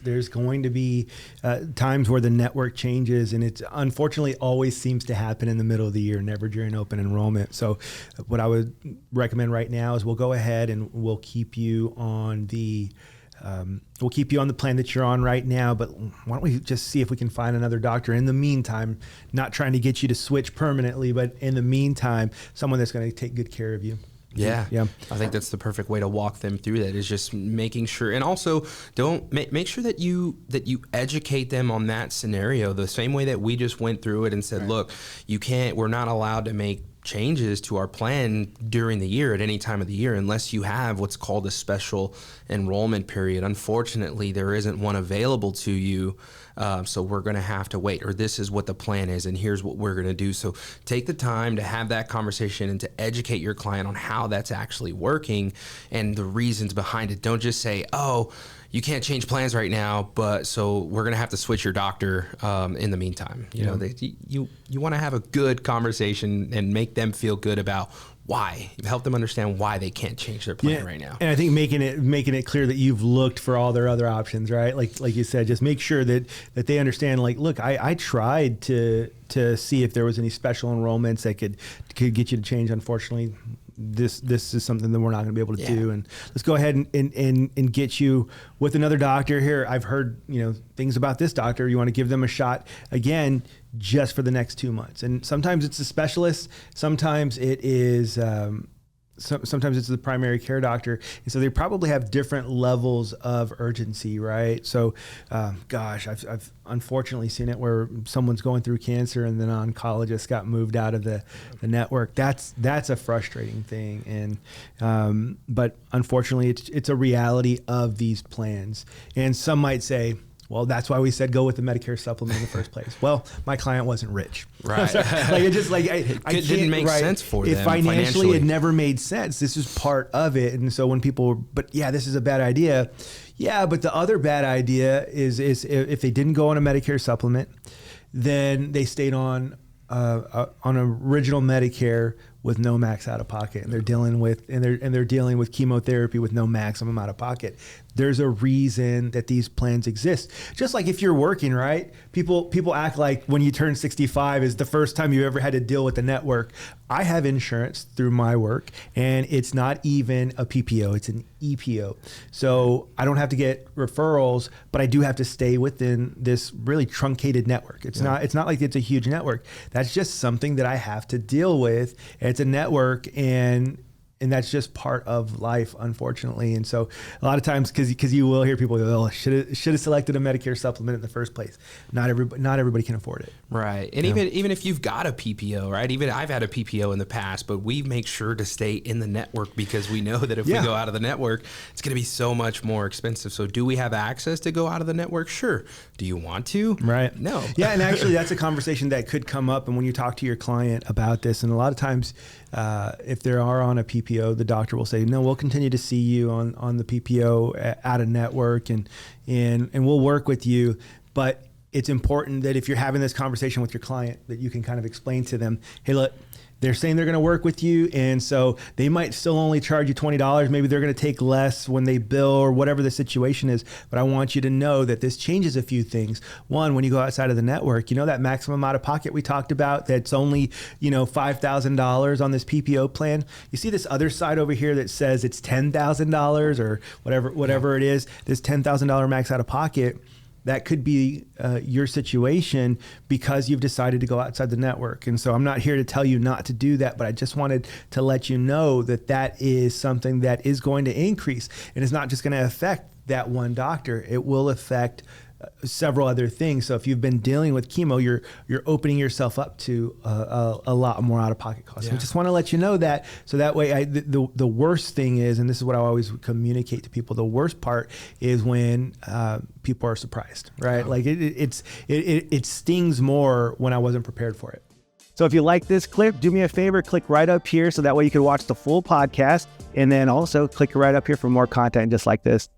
there's going to be times where the network changes, and it unfortunately always seems to happen in the middle of the year, never during open enrollment. So what I would recommend right now is we'll go ahead and we'll keep you on the plan that you're on right now, but why don't we just see if we can find another doctor in the meantime, not trying to get you to switch permanently, but in the meantime, someone that's going to take good care of you. Yeah. I think that's the perfect way to walk them through that, is just making sure, and also make sure that you educate them on that scenario the same way that we just went through it and said, look, we're not allowed to make changes to our plan during the year at any time of the year unless you have what's called a special enrollment period. Unfortunately, there isn't one available to you, so we're going to have to wait, or this is what the plan is and here's what we're going to do. So take the time to have that conversation and to educate your client on how that's actually working and the reasons behind it. Don't just say, oh, you can't change plans right now, but so we're going to have to switch your doctor in the meantime. You know, you want to have a good conversation and make them feel good about why, help them understand why they can't change their plan right now. And I think making it clear that you've looked for all their other options, right? Like you said, just make sure that they understand, like, look, I tried to see if there was any special enrollments that could get you to change. Unfortunately, this is something that we're not going to be able to do, and let's go ahead and get you with another doctor here. I've heard things about this doctor. You want to give them a shot again just for the next 2 months, and sometimes it's a specialist, sometimes it is sometimes it's the primary care doctor, and so they probably have different levels of urgency, right? So I've unfortunately seen it where someone's going through cancer and then an oncologist got moved out of the network. That's a frustrating thing, and but unfortunately it's a reality of these plans. And some might say, well, that's why we said go with the Medicare supplement in the first place. Well, my client wasn't rich. Right. It just it didn't make sense for them financially. It never made sense. This is part of it. And so when people, this is a bad idea. Yeah, but the other bad idea is if they didn't go on a Medicare supplement, then they stayed on original Medicare with no max out of pocket, and they're dealing with chemotherapy with no maximum out of pocket. There's a reason that these plans exist. Just like if you're working, right? People act like when you turn 65 is the first time you ever had to deal with the network. I have insurance through my work, and it's not even a PPO, it's an EPO. So I don't have to get referrals, but I do have to stay within this really truncated network. It's not like it's a huge network. That's just something that I have to deal with. It's a network, and that's just part of life, unfortunately. And so a lot of times, because you will hear people go, oh, should have selected a Medicare supplement in the first place. Not everybody can afford it. Right. And even if you've got a PPO, right? Even I've had a PPO in the past, but we make sure to stay in the network because we know that if we go out of the network, it's going to be so much more expensive. So do we have access to go out of the network? Sure. Do you want to? Right. No. Yeah. And actually that's a conversation that could come up. And when you talk to your client about this, and a lot of times if they are on a PPO, the doctor will say, no, we'll continue to see you on the PPO out of network, and we'll work with you. But it's important that if you're having this conversation with your client, that you can kind of explain to them, hey, look, they're saying they're going to work with you, and so they might still only charge you $20. Maybe they're going to take less when they bill or whatever the situation is. But I want you to know that this changes a few things. One, when you go outside of the network, that maximum out of pocket we talked about, that's only, $5,000 on this PPO plan. You see this other side over here that says it's $10,000 or whatever it is, this $10,000 max out of pocket. That could be your situation because you've decided to go outside the network. And so I'm not here to tell you not to do that, but I just wanted to let you know that is something that is going to increase. And it's not just going to affect that one doctor. It will affect several other things. So if you've been dealing with chemo, you're opening yourself up to a lot more out-of-pocket costs. I just want to let you know that, so that way the worst thing is, and this is what I always communicate to people, the worst part is when people are surprised, right? Like it stings more when I wasn't prepared for it. So if you like this clip, do me a favor, click right up here so that way you can watch the full podcast, and then also click right up here for more content just like this.